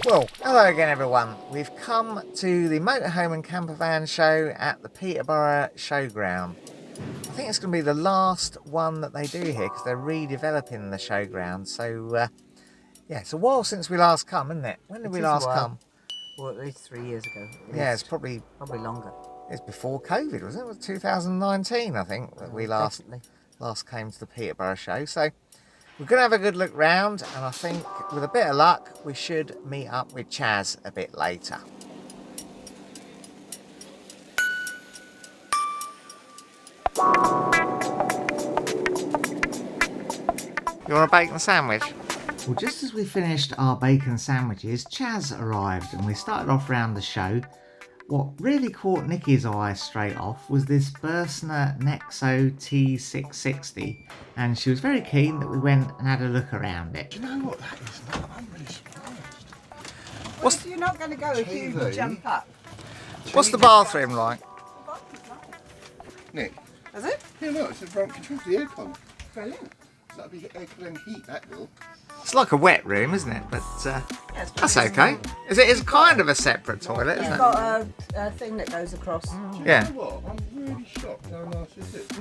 Well, hello again everyone. We've come to the Motorhome and Campervan Show at the Peterborough Showground. I think it's going to be the last one that they do here because they're redeveloping the showground. So, yeah, it's a while since we last come, isn't it? When did we last come? Well, at least 3 years ago. Yeah, it's probably longer. It's before COVID, wasn't it? It was 2019, I think, that we last came to the Peterborough Show. So we're going to have a good look round, and I think with a bit of luck, we should meet up with Chaz a bit later. You want a bacon sandwich? Well, just as we finished our bacon sandwiches, Chaz arrived and we started off round the show. What really caught Nikki's eye straight off was this Burstner Nexxo T660, and she was very keen that we went and had a look around it. Do you know what that is? No, I'm really surprised. Well, if you're not going to go a huge jump up. What's the bathroom like? Nick? Is it? Yeah, no, it's the front control for the aircon. Brilliant. That'll be aircon and heat, that will. It's like a wet room, isn't it? But that's okay. It's kind of a separate toilet, isn't it? It's got a thing that goes across. Yeah. You know what? I'm really shocked how nice is it?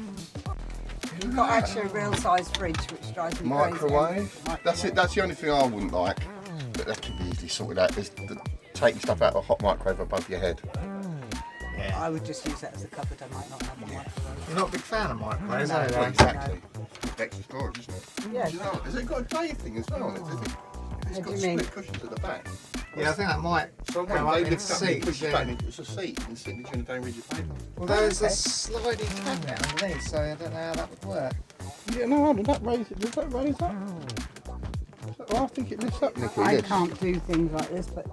You've got actually a real size fridge, which drives me crazy. Microwave. That's it. That's the only thing I wouldn't like. But that can be easily sorted out. Is taking stuff out of a hot microwave above your head. Yeah. I would just use that as a cupboard. I might not have a microwave. You're not a big fan of microwaves, No, are you? Well, exactly. Extra storage, isn't it? Yeah. Do you know, has it got a day thing as well on it? It's What got do you mean? split cushions at the back. Yeah, I think that might So go when up they in lift up and seats. push it Yeah. back, and it's a seat and sit during the day and read your paper. Well, there's a sliding cabinet underneath, so I don't know how that would work. Yeah, no, does that raise it? Does that raise up? Oh, I think it lifts up, Nikki. I this. can't do things like this, but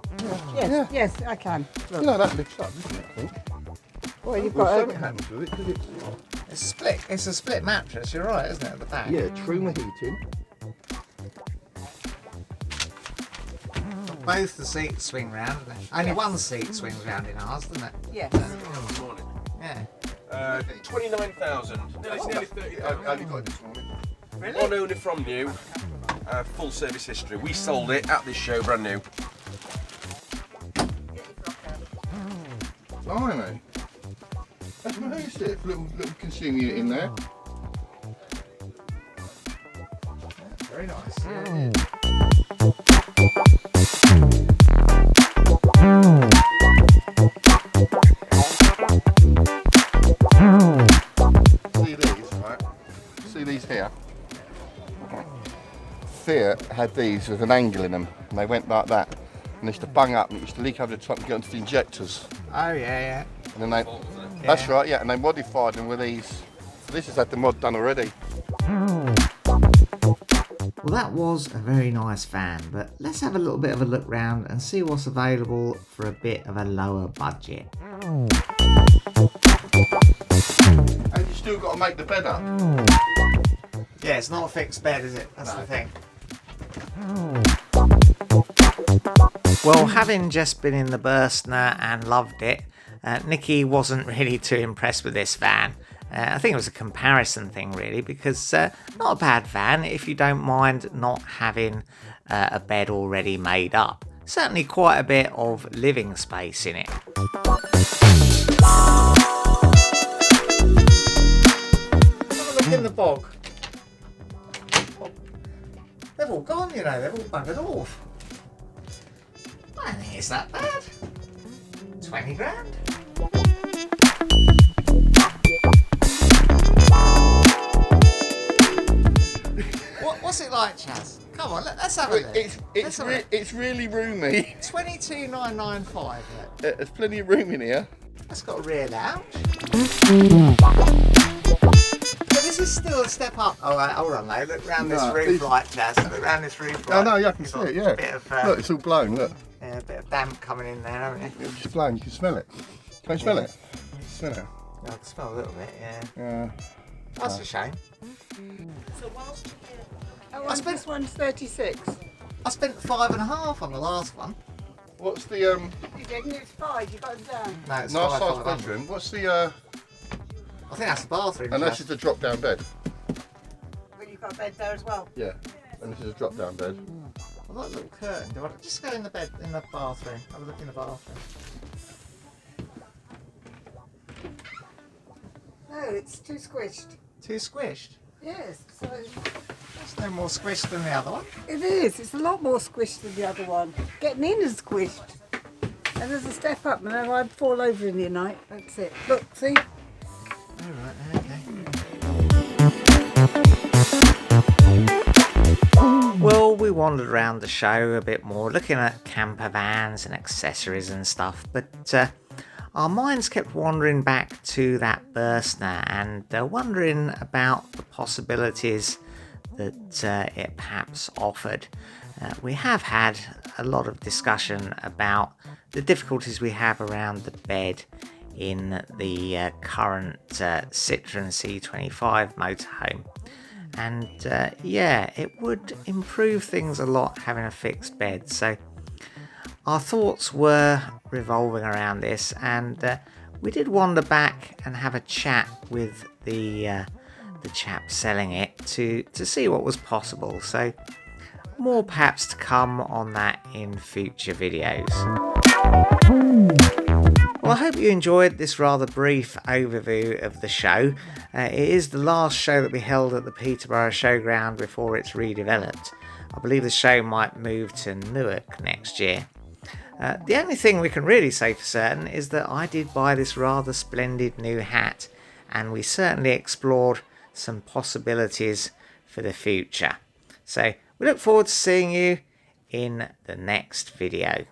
yes, I can. Look. You know that lifts up, doesn't it? I think. Well, you've Well, got something happens with it because It's split. It's a split mattress. You're right, isn't it, at the back? yeah, truma heating. Both the seats swing round. Don't they? Only one seat swings round in ours, doesn't it? yes. Good morning. Yeah. 29,000. Nearly I 30,000. only got this morning. One owner from new. Full service history. We sold it at this show, brand new. Blimey. That's massive. Little consumer unit in there. Very nice. See these, right? See these here? Fiat had these with an angle in them, and they went like that. And they used to bung up, and it used to leak over the top and get onto the injectors. Oh, yeah. And then they, that's right, yeah, and they modified them with these. So this has had the mod done already. Well, that was a very nice van, but let's have a little bit of a look round and see what's available for a bit of a lower budget. And you still got to make the bed up. Yeah, it's not a fixed bed, is it? That's the thing. Well, having just been in the Burstner and loved it, Nikki wasn't really too impressed with this van. I think it was a comparison thing, really, because not a bad van if you don't mind not having a bed already made up. Certainly quite a bit of living space in it. Have a look in the bog. They've all gone, you know, they've all buggered off. I don't think it's that bad. 20 grand. What's it like, Chaz? Come on, let's have a look. It's really roomy. 22,995. There's plenty of room in here. That's got a rear lounge. But this is still a step up. All right, hold on, though. Look round this roof light, Chaz. Look round this roof light. Oh no, yeah, I can see it. Yeah. Bit of, Look, it's all blown. Look. yeah, a bit of damp coming in there, haven't you? It's just blown. You can smell it. Can you smell it? Smell it. Yeah, I can smell a little bit, yeah. Yeah. That's a shame. So this one's 36. I spent 5.5 on the last one. What's the You didn't, it's 5, you got it down. No, it's nice 5, size 500. bedroom? What's the I think that's the bathroom. and Chaz. this is the drop down bed. But you've got a bed there as well. Yeah. And this is a drop down bed. I've got a little curtain. Do I just go in the bed, in the bathroom? Have a look in the bathroom. No, it's too squished. Too squished? Yes, so That's no more squished than the other one. it is. It's a lot more squished than the other one. Getting in is squished. And there's a step up, and then I'd fall over in the night. That's it. Look, see? All right, okay. Well, we wandered around the show a bit more, looking at camper vans and accessories and stuff, but our minds kept wandering back to that Burstner and wondering about the possibilities that it perhaps offered. We have had a lot of discussion about the difficulties we have around the bed in the current Citroen C25 motorhome. And yeah, it would improve things a lot having a fixed bed. So our thoughts were revolving around this, and we did wander back and have a chat with the chap selling it to see what was possible. So more perhaps to come on that in future videos. Well, I hope you enjoyed this rather brief overview of the show. It is the last show that we held at the Peterborough Showground before it's redeveloped. I believe the show might move to Newark next year. The only thing we can really say for certain is that I did buy this rather splendid new hat, and we certainly explored some possibilities for the future. So we look forward to seeing you in the next video.